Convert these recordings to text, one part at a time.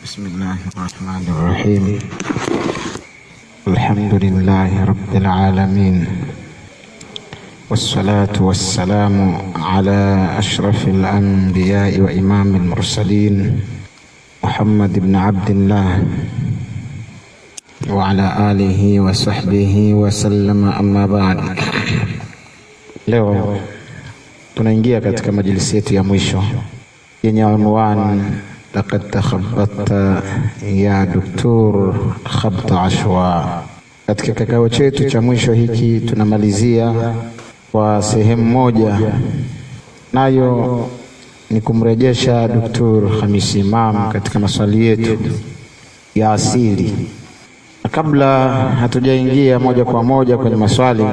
بسم الله الرحمن الرحيم. الحمد لله رب العالمين، والصلاة والسلام على أشرف الأنبياء وإمام المرسلين محمد بن عبد الله وعلى آله وصحبه وسلم. أما بعد. Leo tunaingia katika majlisi yetu ya mwisho yenye unwani laqad takhabbatta ya Dr. khabta ashwa. Katika kikao chetu cha mwisho hiki tunamalizia kwa sehemu moja, nayo ni kumrejesha Dr. Khamis Imam katika maswali yetu ya asili. Kabla hatujaingia moja kwa moja kwenye maswali,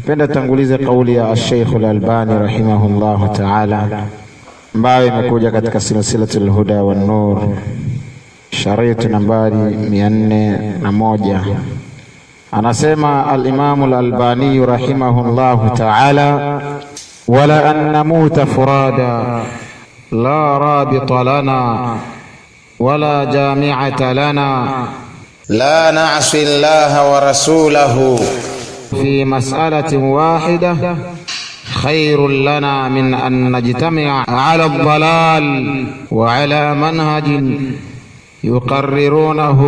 penda tangulize kauli ya Sheikh Al-Albani rahimahullahu ta'ala, ambayo imekuja katika silsilatul huda wan nur shariti nambari 401. Anasema al-Imam Al-Albani rahimahullahu ta'ala, wala an namuta furada la rabita lana wala jami'ata lana la na'si Allah wa rasulahu في مسألة واحدة خير لنا من أن نجتمع على الضلال وعلى منهج يقررونه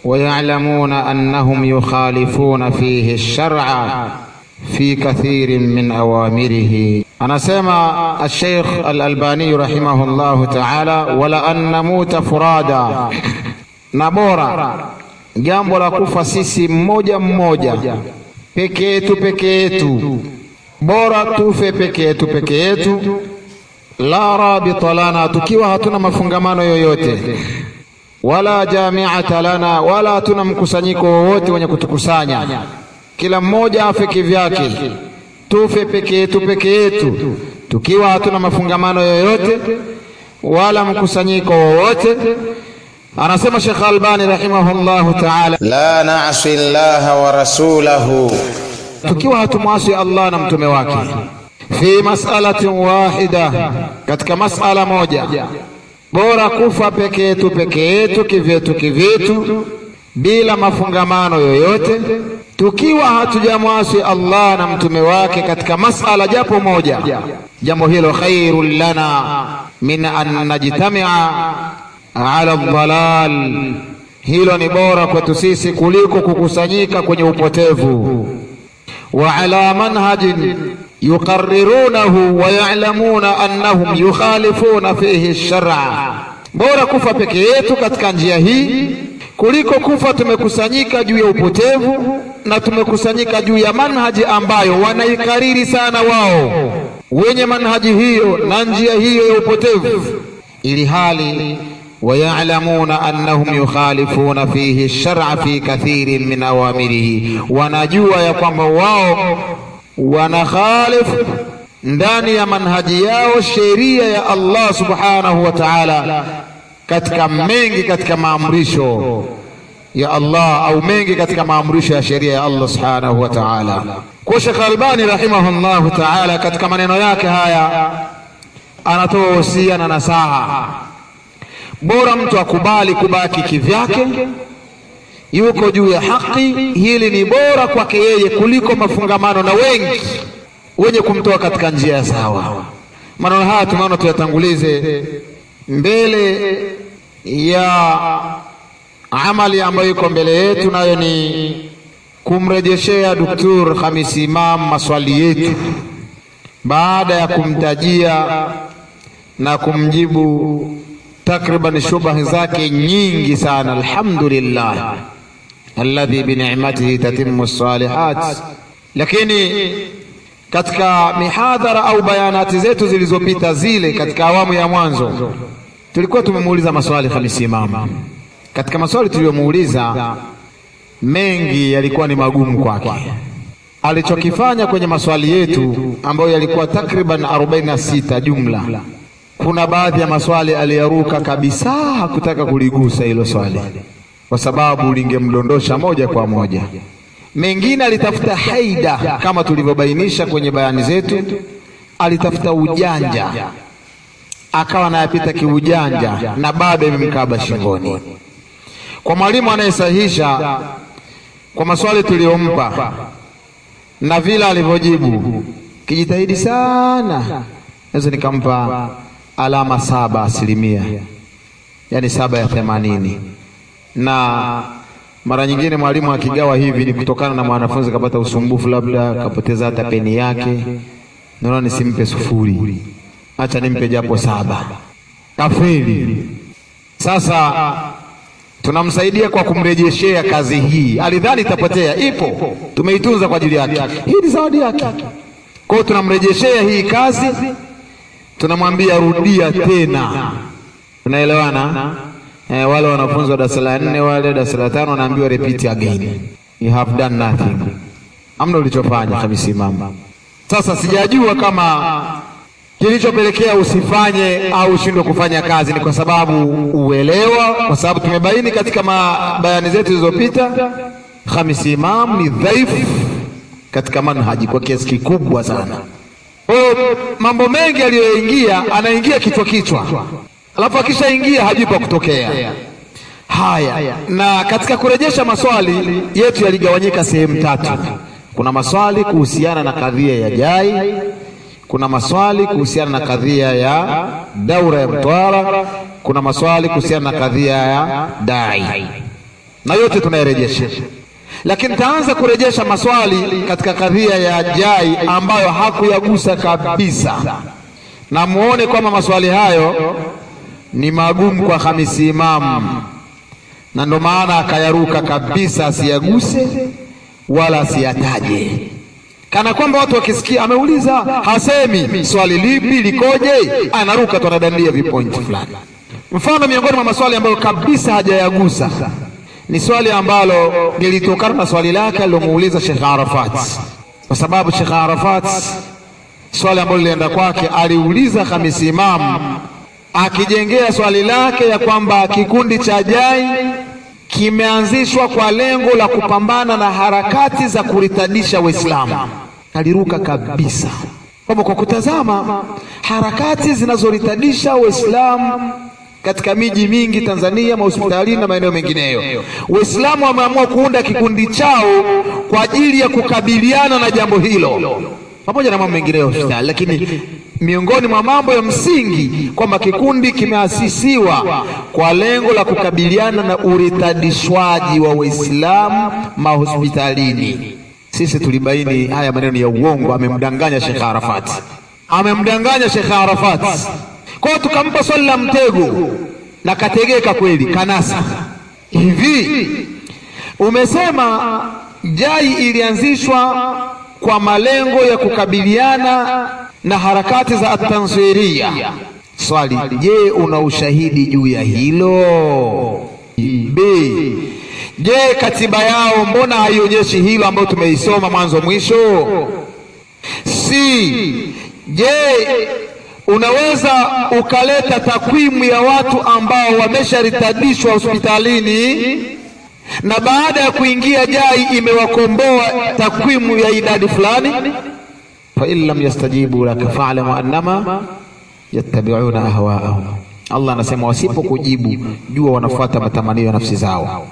ويعلمون أنهم يخالفون فيه الشرع في كثير من أوامره. أنا سمع الشيخ الألباني رحمه الله تعالى، ولا أن نموت فرادا، نبورا jambo la kufa sisi mmoja mmoja peke yetu, bora tufe peke yetu, la rabita lana, tukiwa hatuna mafungamano yoyote, wala jami'ata lana, wala hatuna mkusanyiko wowote wenye kutukusanya, kila mmoja afe kivyake, tufe peke yetu, tukiwa hatuna mafungamano yoyote wala mkusanyiko wowote. Anasema Sheikh Albani rahimahullahu ta'ala, la na'si Allah wa rasulahu, tukiwa hatumwasi Allah na mtume wake, fi mas'alatin wahida, katika mas'ala moja, bora kufa peke yetu kivyetu bila mafungamano yoyote, tukiwa hatujamwasi Allah na mtume wake katika mas'ala japo moja. Jambo hilo khairul lana min an najtami'a ala dhalal, hilo ni bora kwetu sisi kuliko kukusanyika kwenye upotevu. Wa ala manhajin yuqarrirunahu wa ya'lamuna annahum yukhalifuna fihi ash-shar'a, bora kufa peke yetu katika njia hii kuliko kufa tumekusanyika juu ya upotevu na tumekusanyika juu ya manhaji ambayo wanaikariri sana wao wenye manhaji hiyo na njia hiyo ya upotevu, ili hali ويعلمون أنهم يخالفون فيه الشرع في كثير من أوامره, wanajua ya kwamba wao wanakhalif ndani ya manhaji yao sheria ya Allah subhanahu wa ta'ala katika mengi katika maamrisho ya Allah, au mengi katika maamrisho ya sheria ya Allah subhanahu wa ta'ala. Kwa Sheikh Albani rahimahullahu ta'ala katika maneno yake haya anatoa wasia na nasaha, bora mtu akubali kubaki kivyake, yuko juu ya haki, hili ni bora kwake yeye kuliko mafungamano na wengi wenye kumtoa katika njia ya sawa. Maneno haya tumeona tuyatangulize mbele ya amali ambayo iko mbele yetu, nayo ni kumrejeshea Dr. Khamis Imam maswali yetu baada ya kumtajia na kumjibu takriban shubha zake nyingi sana. Alhamdulillah alladhi bi ni'matihi tatimmu as-salihat. Lakini katika mihadhara au bayanati zetu zilizopita zile katika awamu ya mwanzo tulikuwa tumemuuliza maswali Khamis Imam. Katika maswali tuliyomuuliza mengi yalikuwa ni magumu kwake. Alichokifanya kwenye maswali yetu ambayo yalikuwa takriban 46 jumla, kuna baadhi ya maswali aliyaruka kabisa, hakutaka kuligusa hilo swali kwa sababu lingemdondosha moja kwa moja. Mengine alitafuta haida kama tulivyobainisha kwenye bayani zetu, alitafuta ujanja akawa anayapita kiujanja na bado imemkaba shingoni. Kwa mwalimu anayesahihisha kwa maswali tuliyompa na vile alivyojibu, kijitahidi sana, naweza nikampa alama 7%, yani 7 ya 80. Na mara nyingine mwalimu akigawa hivi ni kutokana na mwanafunzi kapata usumbufu, labda kapoteza hata peni yake, naona nisimpe 0, acha nimpe japo 7, kafeli. Sasa tunamsaidia kwa kumrejeshea kazi hii. Alidhani itapotea, ipo, tumeitunza kwa ajili yake, hii ni zawadi yake. Kwa hiyo tunamrejeshea hii kazi, tunamwambia rudia tena. Tunaelewana? Wale wanafunzi wa darasa la 4, wale darasa la 5 wanaambiwa repeat again, you have done nothing, amna ulichofanya Khamisi mama. Sasa sijajua kama kilichopelekea usifanye au ushindwe kufanya kazi ni kwa sababu uelewa, kwa sababu tumebaini katika bayani zetu zilizopita Khamisi Imam ni dhaifu katika manhaji kwa kiasi kikubwa sana. Mambo mengi aliyoingia, anaingia kichwa, alafu akishaingia hajui pa kutokea. Haya, na katika kurejesha maswali yetu yaligawanyika sehemu 3. Kuna maswali kuhusiana na kadhia ya JAI, kuna maswali kuhusiana na kadhia ya daura ya Mtwara, kuna maswali kuhusiana na kadhia ya dai, na yote tunayarejesha. Lakini taanza kurejesha maswali katika kadhia ya JAI ambayo hakuyagusa kabisa, na muone kwamba maswali hayo ni magumu kwa Khamisi Imam, na ndo maana akayaruka kabisa, asiyaguse wala asiyataje, kana kwamba watu wakisikia ameuliza hasemi swali lipi likoje, anaruka tu anadandia vipointi fulani. Mfano, miongoni mwa maswali ambayo kabisa hajayagusa ni swali ambalo lilitokana na swali lake alilomuuliza Sheikh Arafat, kwa sababu Sheikh Arafat swali ambalo lilienda kwake aliuliza Khamisi Imam akijengea swali lake ya kwamba kikundi cha JAI kimeanzishwa kwa lengo la kupambana na harakati za kuritadisha Waislamu. Aliruka kabisa kwamba kwa kutazama harakati zinazoritadisha Waislamu katika miji mingi Tanzania, mahospitalini na maeneo mengineyo, Waislamu wameamua kuunda kikundi chao kwa ajili ya kukabiliana na jambo hilo, pamoja na mambo mengineyo hospitali. Lakini miongoni mwa mambo ya msingi kwamba kikundi kimeasisiwa kwa lengo la kukabiliana na uritadishwaji wa Waislamu mahospitalini. Sisi tulibaini haya maneno ya uongo, amemdanganya Sheikh Arafat, amemdanganya Sheikh Arafat. Kwa hiyo tukampa swali la mtego na kategeka kweli, kanasa. Hivi umesema JAI ilianzishwa kwa malengo ya kukabiliana na harakati za at-tansiria. Swali, je, una ushahidi juu ya hilo? B, je, katiba yao mbona haionyeshi hilo ambayo tumeisoma mwanzo mwisho? C, je, unaweza ukaleta takwimu ya watu ambao wamesharitadishwa hospitalini na baada ya kuingia JAI imewakomboa takwimu ya idadi fulani? Fa in lam yastajibu laka fa'lamu annama yattabi'una ahwa'ahum. Allah anasema wasipokujibu jua wanafuata matamanio ya nafsi zao.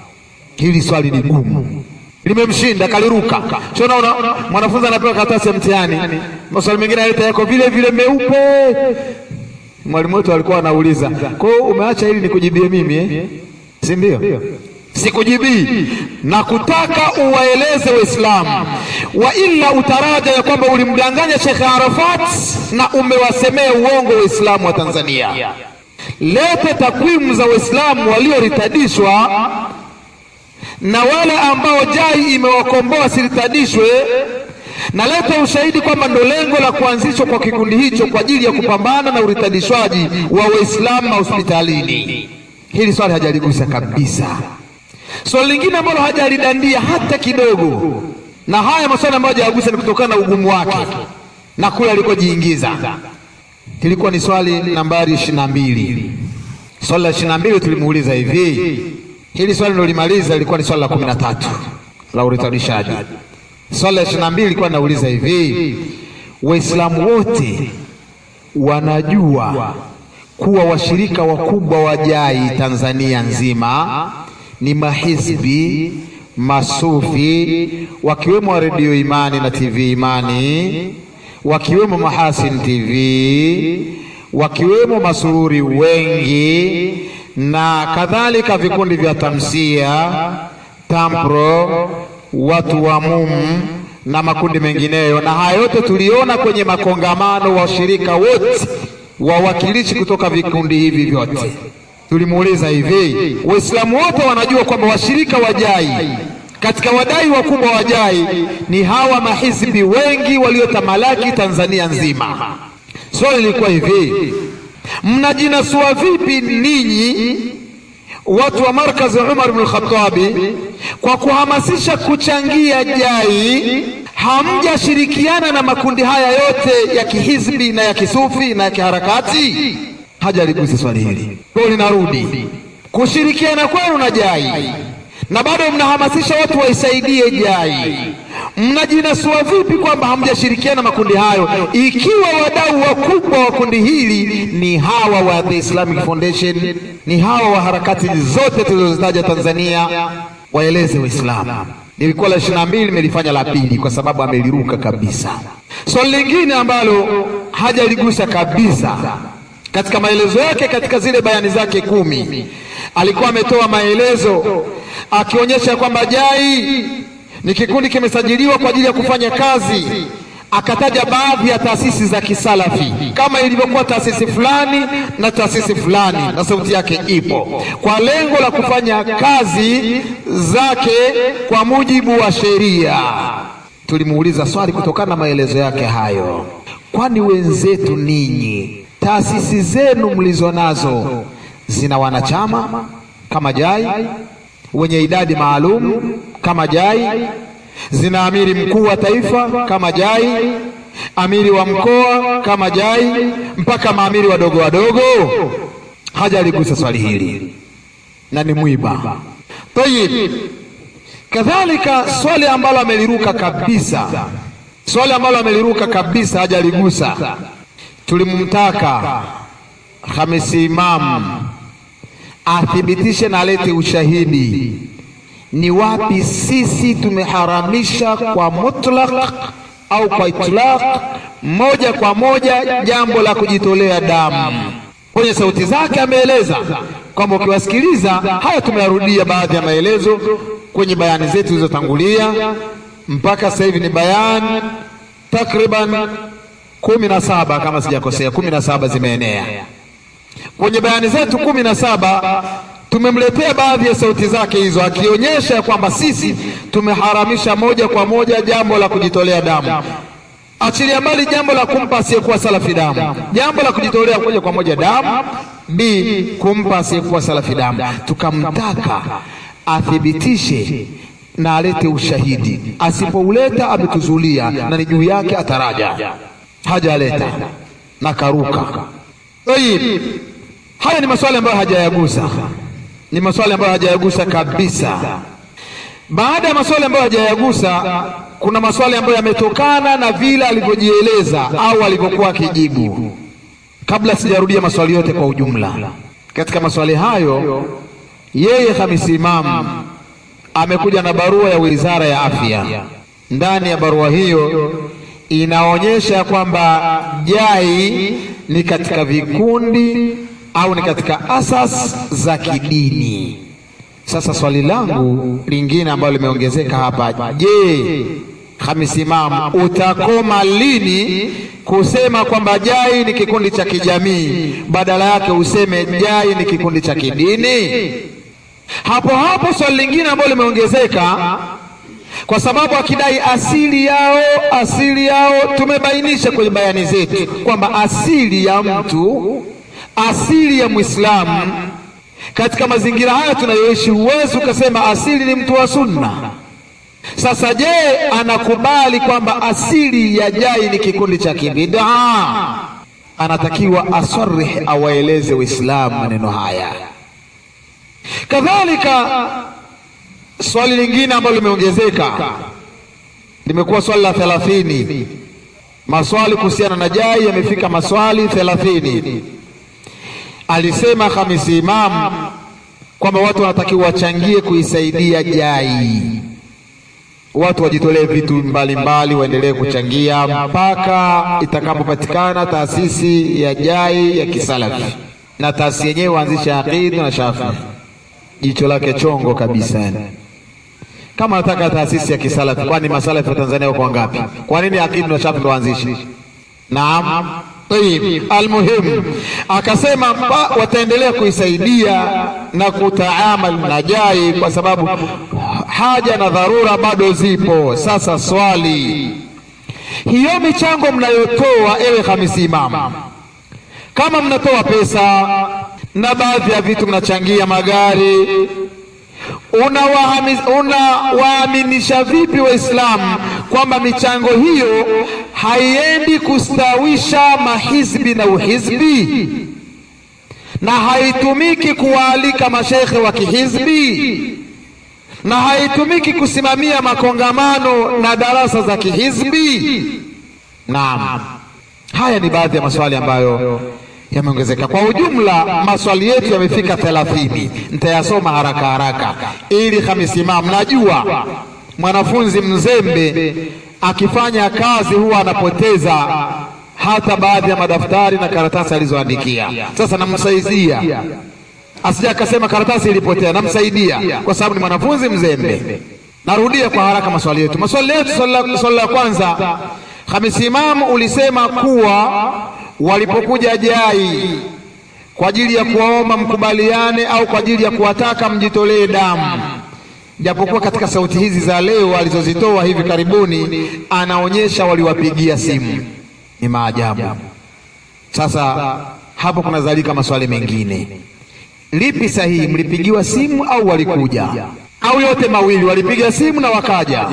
Hili swali ni gumu, limemshinda, kaliruka. Sio, unaona mwanafunzi anapewa karatasi ya mtihani, maswali mengine aleta yako vile vile meupe. Mwalimu wetu alikuwa anauliza, kwa hiyo umeacha hili nikujibie mimi si ndio? Sikujibii, na kutaka uwaeleze Waislamu, wa illa utaraja ya kwamba ulimdanganya Sheikh Arafat na umewasemea uongo Waislamu wa Tanzania. Lete takwimu za Waislamu walioritadishwa na wale ambao JAI imewakomboa siritadishwe, na leta ushahidi kwamba ndo lengo la kuanzishwa kwa kikundi hicho kwa ajili ya kupambana na uritadishwaji wa Waislamu hospitalini. Hili swali hajaligusa kabisa. Swali lingine ambalo hajalidandia hata kidogo, na haya maswali ambayo hajagusa ni kutokana na ugumu wake na kule alikojiingiza, ilikuwa ni swali nambari 22. Swali la 22 tulimuuliza hivi, hili swali ndio limaliza, ilikuwa ni swali la 13 la uritadishaji. Swali la 22 ilikuwa nauliza hivi, Waislamu wote wanajua kuwa washirika wakubwa wa JAI Tanzania nzima ni mahizbi masufi, wakiwemo Radio Imani na TV Imani, wakiwemo Mahasin TV, wakiwemo masururi wengi na kadhalika, vikundi vya tamsia, tampro, watu wa mumu na makundi mengineyo. Na haya yote tuliona kwenye makongamano wa washirika wote, wawakilishi kutoka vikundi hivi vyote. Tulimuuliza hivi, Waislamu wote wanajua kwamba washirika wa JAI, katika wadai wakubwa wa JAI ni hawa mahizbi wengi waliotamalaki Tanzania nzima. Swali lilikuwa hivi, mnajinasua vipi ninyi watu wa markazi Umar ibn al-Khattab kwa kuhamasisha kuchangia JAI, hamjashirikiana na makundi haya yote ya kihizbi na ya kisufi na ya kiharakati? Hajaligusa swali hili. Kwa linarudi kushirikiana kwenu na JAI na bado mnahamasisha watu waisaidie JAI. Mnajinasua vipi kwamba hamjashirikiana makundi hayo, ikiwa wadau wakubwa wa kundi hili ni hawa wa The Islamic Foundation, ni hawa wa harakati zote tulizozitaja Tanzania? Waeleze Waislamu. Nilikuwa la 22, nimelifanya la pili kwa sababu ameliruka kabisa. Swali lingine ambalo hajaligusa kabisa katika maelezo yake, katika zile bayani zake 10, alikuwa ametoa maelezo akionyesha kwamba JAI ni kikundi kimesajiliwa kwa ajili ya kufanya kazi. Akataja baadhi ya taasisi za kisalafi kama ilivyokuwa taasisi fulani na taasisi fulani, na sauti yake ipo, kwa lengo la kufanya kazi zake kwa mujibu wa sheria. Tulimuuliza swali kutokana na maelezo yake hayo, kwani wenzetu ninyi, taasisi zenu mlizo nazo zina wanachama kama JAI, wenye idadi maalum kama JAI, zina amiri mkuu wa taifa kama JAI, amiri wa mkoa kama JAI, mpaka maamiri wadogo wadogo? Hajaligusa swali hili na ni mwiba. Tayib, kadhalika swali ambalo ameliruka kabisa, hajaligusa, tulimtaka Khamisi Imam athibitishe na alete ushahidi ni wapi sisi tumeharamisha kwa mutlaq au kwa itlaq, moja kwa moja, jambo la kujitolea damu. Kwenye sauti zake ameeleza kwamba ukiwasikiliza haya, tumeyarudia baadhi ya maelezo kwenye bayani zetu zilizotangulia, mpaka sasa hivi ni bayani takriban 17 kama sijakosea, 17 zimeenea. Kwenye bayani zetu 17 tumemletea baadhi ya sauti zake hizo, akionyesha kwamba sisi tumeharamisha moja kwa moja jambo la kujitolea damu. Achilia mbali jambo la kumpa asiyekuwa salafi damu, jambo la kujitolea moja kwa moja damu, kumpa asiyekuwa salafi damu. Tukamtaka athibitishe na alete ushahidi. Asipouleta ametuzulia na ni juu yake ataraja. Hajaleta na karuka. Haya ni maswali ambayo hajayagusa, kabisa. Baada ya maswali ambayo hajayagusa, kuna maswali ambayo yametokana na vile alivyojieleza au alivyokuwa akijibu. Kabla sijarudia maswali yote kwa ujumla, katika maswali hayo, yeye Khamisi Imam amekuja na barua ya Wizara ya Afya. Ndani ya barua hiyo inaonyesha kwamba JAI ni katika vikundi au ni katika asas za kidini. Sasa swali langu lingine ambalo limeongezeka hapa, je, Khamisi Imam utakoma lini kusema kwamba JAI ni kikundi cha kijamii, badala yake useme JAI ni kikundi cha kidini? Hapo swali lingine ambalo limeongezeka, kwa sababu akidai asili yao, tumebainisha kwenye bayani zetu kwamba asili ya mtu, asili ya Muislamu katika mazingira haya tunayoishi, huwezi ukasema asili ni mtu wa sunna. Sasa je, anakubali kwamba asili ya JAI ni kikundi cha kibid'a? Anatakiwa asarih, awaeleze Waislamu maneno haya. Kadhalika swali lingine ambalo limeongezeka limekuwa swali la 30. Maswali kuhusiana na JAI yamefika maswali 30. alisema Khamisi Imam kwamba watu wanatakiwa wachangie kuisaidia JAI. Watu wajitolee vitu mbalimbali, waendelee kuchangia mpaka itakapopatikana taasisi ya JAI ya kisalafi, na taasisi yenyewe waanzisha Aqid na Shafi. Jicho lake chongo kabisa. Kama nataka taasisi ya kisalafi, kwani masalafi wa Tanzania wako wangapi? Kwa nini Aqid na Shafi ndo waanzishe? Naam. Tayib, almuhim akasema wataendelea kuisaidia na kutaamal na JAI kwa sababu haja na dharura bado zipo. Sasa swali, hiyo michango mnayotoa, ewe Khamisi Imam, kama mnatoa pesa na baadhi ya vitu mnachangia magari, unawaaminisha vipi Waislamu kwamba michango hiyo haiendi kustawisha mahizbi na uhizbi, na haitumiki kuwaalika mashekhe wa kihizbi, na haitumiki kusimamia makongamano na darasa za kihizbi? Naam, haya ni baadhi ya maswali ambayo yameongezeka. Kwa ujumla maswali yetu yamefika 30. Nitayasoma haraka haraka ili Khamisi Imam, najua mwanafunzi mzembe akifanya kazi huwa anapoteza hata baadhi ya madaftari na karatasi alizoandikia. Sasa namsaidia asije akasema karatasi ilipotea, namsaidia kwa sababu ni mwanafunzi mzembe. Narudia kwa haraka maswali yetu. Swali la kwanza, Khamisi Imam, ulisema kuwa walipokuja JAI kwa ajili ya kuwaomba mkubaliane au kwa ajili ya kuwataka mjitolee damu, japokuwa katika sauti hizi za leo alizozitoa hivi karibuni anaonyesha waliwapigia simu. Ni maajabu. Sasa hapo kunazalika maswali mengine. Lipi sahihi, mlipigiwa simu au walikuja, au yote mawili, walipiga simu na wakaja?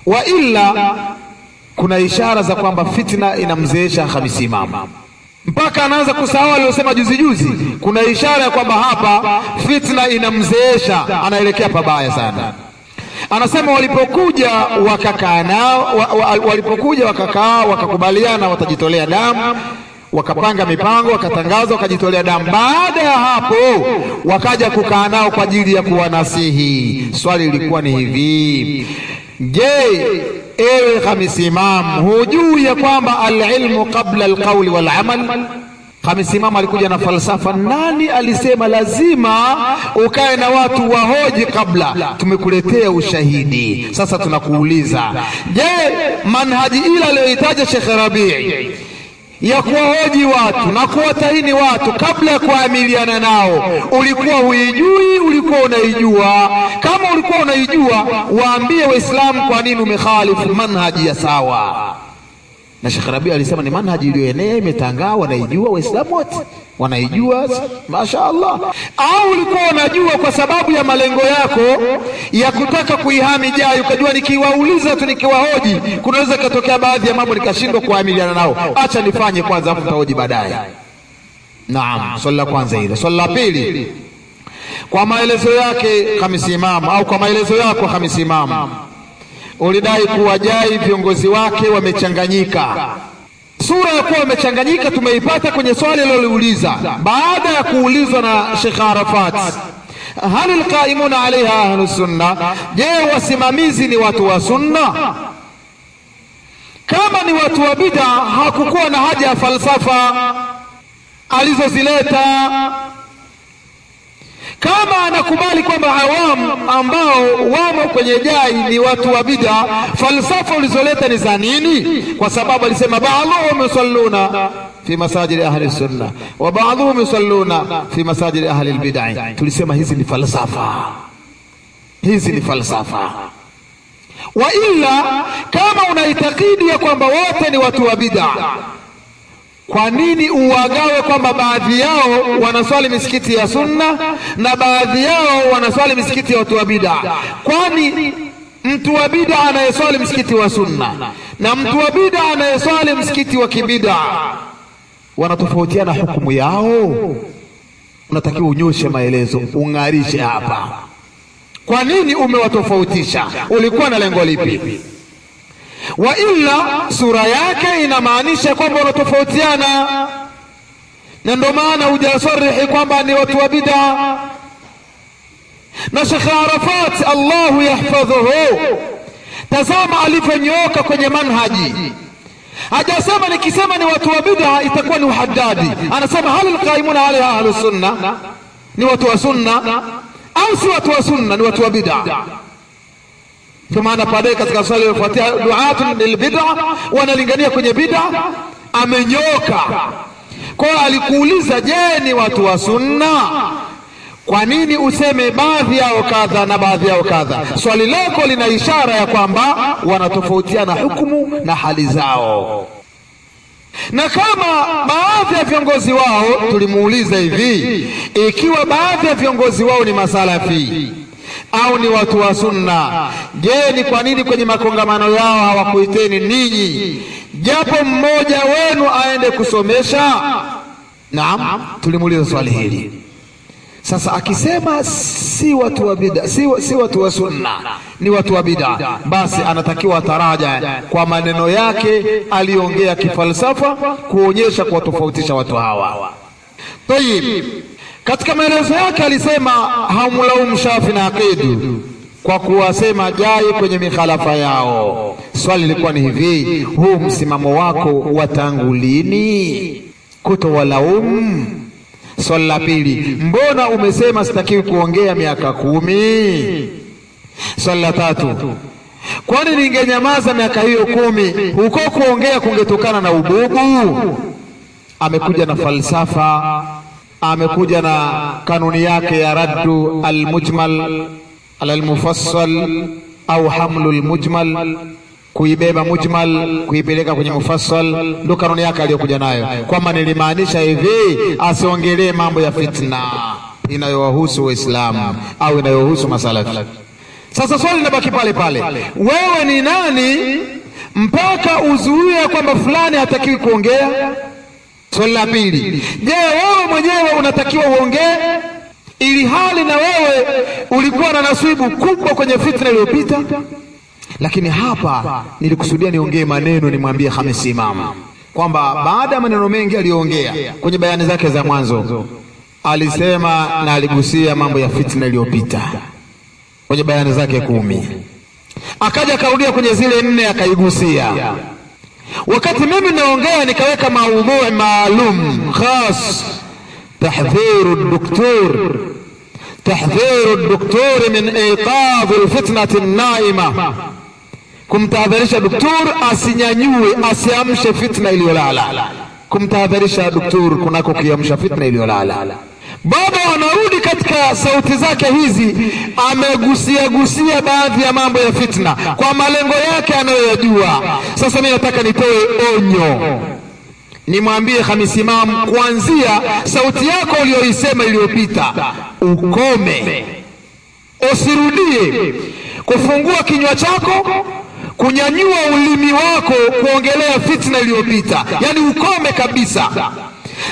Wa illa kuna ishara za kwamba fitna inamzeesha Khamisi Imam mpaka anaanza kusahau aliyosema juzi. Kuna ishara ya kwamba hapa fitna inamzeesha, anaelekea pabaya sana. Anasema walipokuja wakakaa nao, walipokuja wakakaa wakakubaliana watajitolea damu, wakapanga mipango, wakatangaza wakajitolea damu. Baada ya hapo wakaja kukaa nao kwa ajili ya kuwanasihi. Swali lilikuwa ni hivi: je, ewe Khamisi Imam, hujui ya kwamba alilmu qabla alqawli walamal? Khamisi Imam alikuja na falsafa. Nani alisema lazima ukae na watu wahoji kabla? Tumekuletea ushahidi. Sasa tunakuuliza, je, manhaji ile aliyoitaja Sheikh Rabii ya kuwahoji watu na kuwatahini watu kabla ya kuamiliana nao, ulikuwa huijui? Ulikuwa unaijua? Kama ulikuwa unaijua, waambie Waislamu kwa nini umekhalifu manhaji ya sawa. Na Sheikh Rabii alisema ni manhaji iliyoenea, imetangaa, wanaijua Waislamu wote wanaijua, mashaallah. Au ulikuwa unajua kwa sababu ya malengo yako ya kutaka kuihami JAI, ukajua nikiwauliza tu, nikiwahoji kunaweza katokea baadhi ya mambo nikashindwa kuamiliana nao, acha nifanye kwanza afu nitahoji baadaye. Naam, swali la kwanza hilo. Swali la pili, kwa maelezo yake Khamisi Imam, au kwa maelezo yako Khamisi Imam, ulidai kuwa JAI viongozi wake wamechanganyika. Sura ya kuwa wamechanganyika tumeipata kwenye swali aliloliuliza baada ya kuulizwa na Sheikh Arafat, hal alqaimuna alaiha ahlus sunna, je, wasimamizi ni watu wa sunna? Kama ni watu wa bid'a, hakukuwa na haja ya falsafa alizozileta. Kama anakubali kwamba awamu ambao wamo kwenye JAI ni watu wa bid'a, falsafa ulizoleta ni za nini? Kwa sababu alisema ba'dhuhum yusalluna fi masajid ahli sunna wa ba'dhuhum yusalluna fi masajid ahli albid'ah. Tulisema hizi ni falsafa, hizi ni falsafa. Wa illa, kama unaitakidi ya kwamba wote ni watu wa bid'a, kwa nini uwagawe kwamba baadhi yao wanaswali misikiti ya sunna na baadhi yao wanaswali misikiti ya watu wa bid'a? Kwani mtu wa bid'a anayeswali msikiti wa sunna na mtu wa bid'a anayeswali msikiti wa kibid'a wanatofautiana hukumu yao? Unatakiwa unyoshe maelezo, ung'arishe hapa. Kwa nini umewatofautisha? Ulikuwa na lengo lipi? Wa illa, sura yake inamaanisha kwamba wanatofautiana. na ndio maana hujasarihi kwamba ni watu wa bid'a. Na Sheikh Arafat Allahu yahfadhuhu, tazama alivyonyooka kwenye manhaji. Hajasema nikisema ni watu wa bid'a itakuwa ni uhaddadi. Anasema hal alqaimuna alaiha ahlus sunna, ni watu wa sunna au si watu wa sunna, ni watu wa bid'a. Kwa maana pale katika swali lilofuatia du'atun lil bid'a, wanalingania kwenye bid'a, amenyoka. Kwa hiyo alikuuliza, je, ni watu wa sunna? Kwa nini useme baadhi yao kadha na baadhi yao kadha? Swali lako lina ishara ya kwamba wanatofautiana hukumu na hali zao. Na kama baadhi ya viongozi wao, tulimuuliza hivi, ikiwa baadhi ya viongozi wao ni masalafi au ni watu wa sunna, je, ni kwa nini kwenye makongamano yao hawakuiteni ninyi japo mmoja wenu aende kusomesha? Naam, tulimuuliza swali hili. Sasa akisema si watu wa bid'a, si watu wa sunna, ni watu wa bid'a, basi anatakiwa taraja kwa maneno yake aliongea kifalsafa kuonyesha kuwatofautisha watu hawa. Tayib, katika maelezo yake alisema hamlaumu Shafi na Aqidu kwa kuwasema jai kwenye mikhalafa yao. Swali lilikuwa ni hivi, huu msimamo wako wa tangu lini kutowalaumu? Swali la pili, mbona umesema sitakiwi kuongea miaka 10? Swali la tatu, kwani ningenyamaza miaka hiyo 10 huko kuongea kungetokana na ububu? Amekuja na falsafa, amekuja na kanuni yake ya raddu almujmal ala almufassal au hamlu almujmal, kuibeba mujmal kuipeleka kwenye mufassal. Ndio kanuni yake aliyokuja nayo, kwamba nilimaanisha hivi, asiongelee mambo ya fitna inayowahusu Waislamu au inayohusu masalafi. Sasa swali linabaki pale pale, wewe ni nani mpaka uzuie kwamba fulani hatakiwi kuongea? Swali la pili, je, wewe mwenyewe unatakiwa uongee ili hali na wewe ulikuwa na nasibu kubwa kwenye fitna iliyopita? Lakini hapa nilikusudia niongee maneno, nimwambie Khamis Imam kwamba baada ya maneno mengi aliyoongea kwenye bayani zake za mwanzo, alisema na aligusia mambo ya fitna iliyopita kwenye bayani zake 10, akaja akarudia kwenye zile 4 akaigusia. Wakati mimi naongea nikaweka maudhui maalum khas, tahdhiru ad-doktor min iqadh al-fitnati an-naima, kumtahadharisha doktor asinyanyue, asiamshe fitna iliyolala, kumtahadharisha doktor kunako kiamsha fitna iliyolala. Baba anarudi katika sauti zake hizi, amegusia baadhi ya mambo ya fitna kwa malengo yake anayoyajua. Sasa mimi nataka nitoe onyo, nimwambie Khamis Imam, kuanzia sauti yako uliyoisema iliyopita ukome, usirudie kufungua kinywa chako, kunyanyua ulimi wako kuongelea fitna iliyopita, yani ukome kabisa.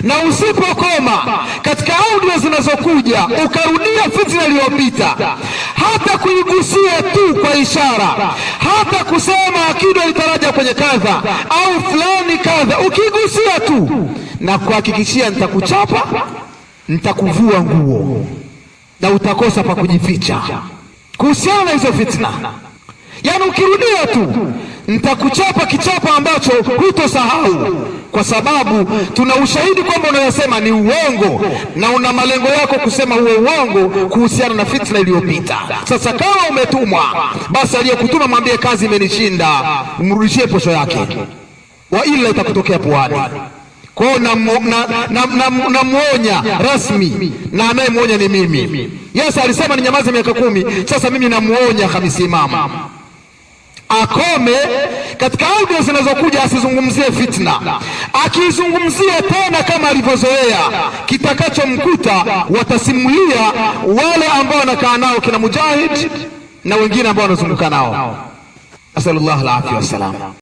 Na usipokoma katika audio zinazokuja ukarudia fitna iliyopita, hata kuigusia tu kwa ishara, hata kusema akida itaraja kwenye kadha au fulani kadha, ukigusia tu, na kuhakikishia nitakuchapa, nitakuvua nguo na utakosa pa kujificha kuhusiana na hizo fitna. Yani ukirudia tu nitakuchapa kichapa ambacho hutosahau, kwa sababu tuna ushahidi kwamba unayosema ni uongo na una malengo yako kusema huo uongo kuhusiana na fitna iliyopita. Sasa kama umetumwa, basi aliyekutuma mwambie kazi imenishinda, umrudishie posho yake, wa ila itakutokea puani. Kwa hiyo namuonya rasmi, na anayemuonya ni mimi. Yes, alisema ni nyamaze miaka 10, sasa mimi namuonya Khamis Imam akome katika audio zinazokuja, asizungumzie fitna. Akizungumzia tena kama alivyozoea, kitakachomkuta watasimulia wale ambao wanakaa nao kina Mujahid na wengine ambao wanazunguka nao. Asallallahu alaihi wasallam.